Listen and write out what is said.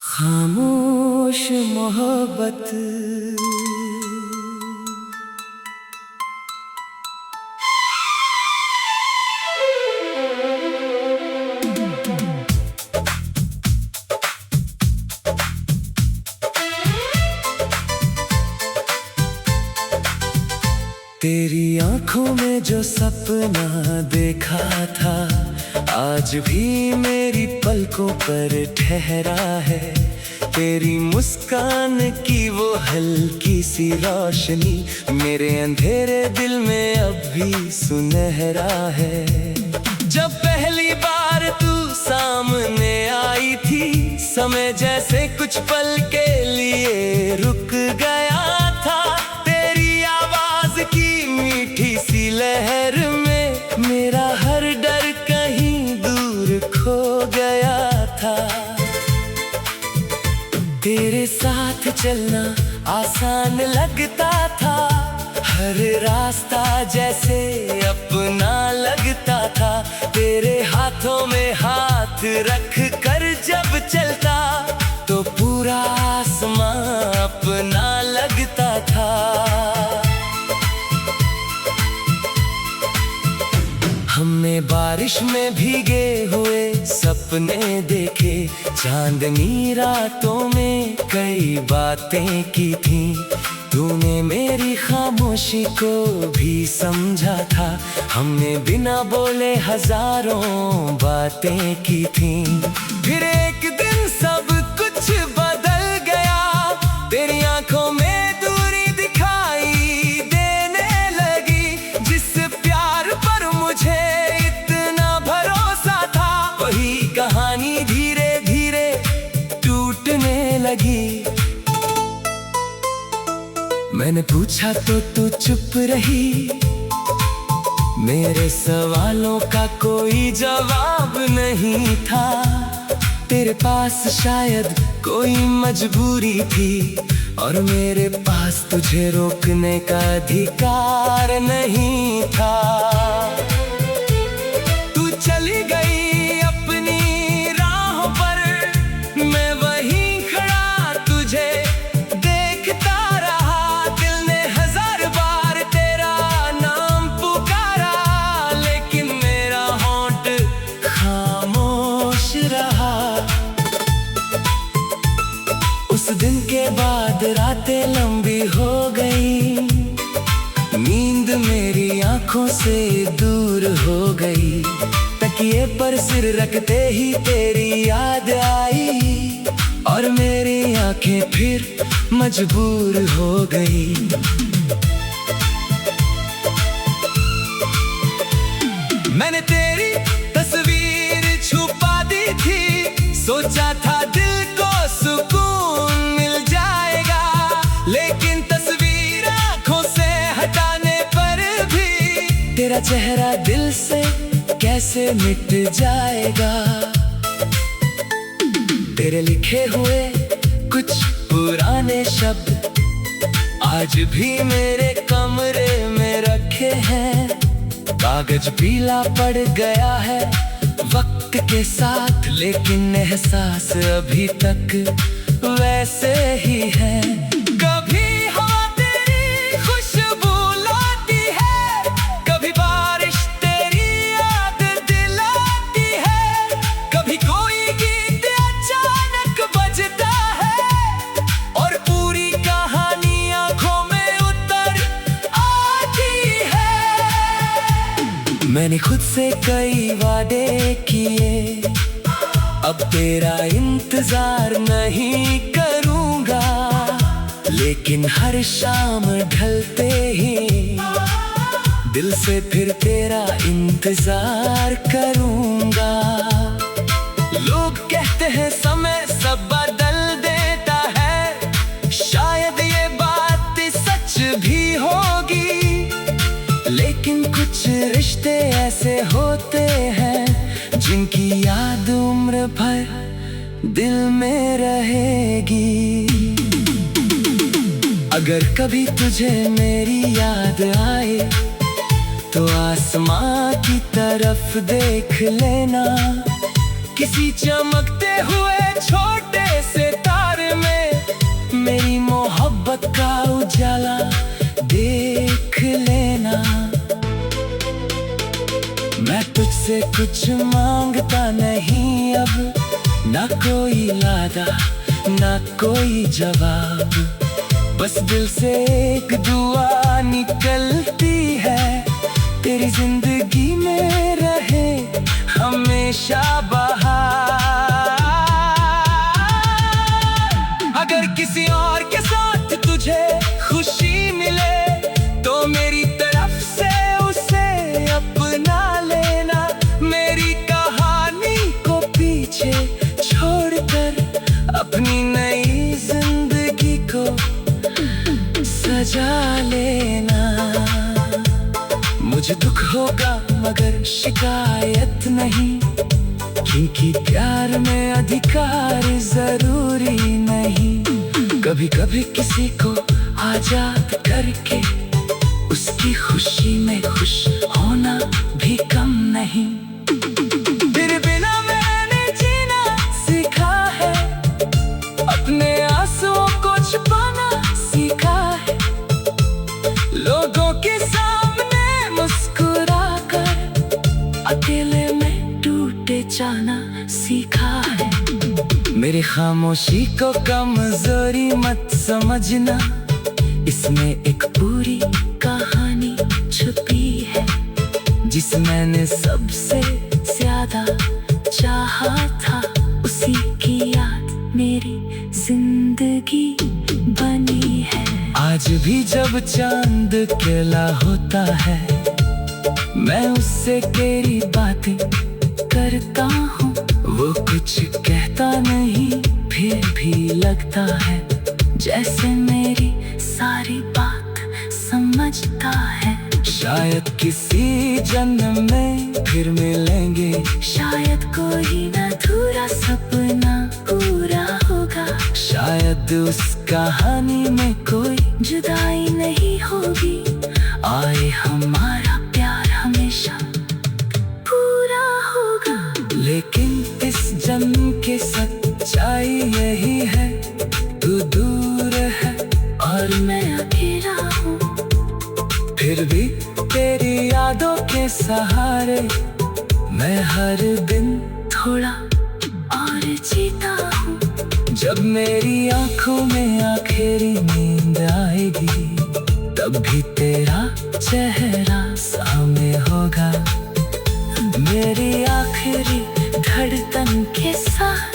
खामोश मोहब्बत। तेरी आंखों में जो सपना देखा था आज भी मेरी पलकों पर ठहरा है। तेरी मुस्कान की वो हल्की सी रोशनी मेरे अंधेरे दिल में अब भी सुनहरा है। जब पहली बार तू सामने आई थी समय जैसे कुछ पल के लिए रुक गया था। तेरी आवाज की मीठी सी लहर में मेरा हर डर कहीं दूर खो गया था। तेरे साथ चलना आसान लगता था, हर रास्ता जैसे अपना लगता था। तेरे हाथों में हाथ रख कर जब चलता तो पूरा आसमां अपना लगता था। हमने बारिश में भीगे हुए सपने देखे, चांदनी रातों में कई बातें की थी। तूने मेरी खामोशी को भी समझा था, हमने बिना बोले हजारों बातें की थी। फिर एक दिन सब कुछ बदल गया, तेरी आंखों में दूरी दिखाई देने लगी। जिस प्यार पर मुझे इतना भरोसा था वही कहानी धीरे धीरे टूटने लगी। मैंने पूछा तो तू चुप रही, मेरे सवालों का कोई जवाब नहीं था। तेरे पास शायद कोई मजबूरी थी और मेरे पास तुझे रोकने का अधिकार नहीं था। तू चली गई अपनी राहों पर, मैं वहीं खड़ा तुझे देखता रहा। दिल ने हजार बार तेरा नाम पुकारा, लेकिन मेरा होंठ खामोश रहा। उस दिन के बाद रातें लंबी हो गई, नींद मेरी आंखों से दूर हो गई। तकिए पर सिर रखते ही तेरी याद आई और मेरी आंखें फिर मजबूर हो गई। मैंने तेरी तस्वीर छुपा दी थी, सोचा था दिल को सुकून मिल जाएगा। लेकिन तस्वीर आंखों से हटाने पर भी तेरा चेहरा दिल से कैसे मिट जाएगा। तेरे लिखे हुए कुछ पुराने शब्द आज भी मेरे कमरे में रखे हैं। कागज पीला पड़ गया है वक्त के साथ, लेकिन एहसास अभी तक वैसे ही है। कभी हवा तेरी खुशबू लाती है, कभी बारिश तेरी याद दिलाती है। कभी कोई गीत अचानक बजता है और पूरी कहानी आंखों में उतर आती है। मैंने खुद से कई वादे किए, अब तेरा इंतजार नहीं करूंगा। लेकिन हर शाम ढलते ही दिल से फिर तेरा इंतजार करूंगा। लोग कहते हैं समय सब बदल देता है, शायद ये बात सच भी होगी। लेकिन कुछ रिश्ते ऐसे होते हैं जिनकी याद उम्र भर दिल में रहेगी। अगर कभी तुझे मेरी याद आए तो आसमां की तरफ देख लेना, किसी चमकते हुए छोटे से तुझसे कुछ मांगता नहीं अब, ना कोई लादा ना कोई जवाब, बस दिल से एक दुआ निकलती है, तेरी जिंदगी में रहे हमेशा बहार। अगर किसी और के साथ तुझे खुशी मिले तो मेरी तरफ से उसे अपना लेना, मेरी कहानी को पीछे छोड़कर अपनी नई जिंदगी को सजा लेना। मुझे दुख होगा मगर शिकायत नहीं, क्योंकि प्यार में अधिकार जरूरी नहीं। कभी कभी किसी को आजाद करके उसकी खुशी में खुश होना भी कम नहीं। तेरे बिना मैंने जीना सीखा है, अपने आंसुओं को छुपाना सीखा है, लोगों के सामने मुस्कुरा कर अकेले में टूटे जाना सीखा है। मेरी खामोशी को कमजोरी मत समझना, इसमें एक पूरी कहानी छुपी है, जिस मैंने सबसे ज्यादा चाहा था, उसी की याद मेरी जिंदगी बनी है। आज भी जब चांद केला होता है, मैं उससे तेरी बातें करता हूँ, वो कुछ कहता नहीं फिर भी लगता है जैसे मेरी सारी बात समझता है। शायद किसी जन्म में फिर मिलेंगे, शायद कोई अधूरा सपना पूरा होगा, शायद उस कहानी में कोई जुदाई नहीं होगी। आए हमारा प्यार हमेशा पूरा होगा, लेकिन इस जन्म की सच्चाई यही है, तू दूर है और मैं अकेला हूँ, फिर भी तेरी यादों के सहारे मैं हर दिन थोड़ा और जीता हूँ। जब मेरी आंखों में आखिरी नींद आएगी, तब भी तेरा चेहरा सामने होगा, मेरी आखिरी धड़कन के साथ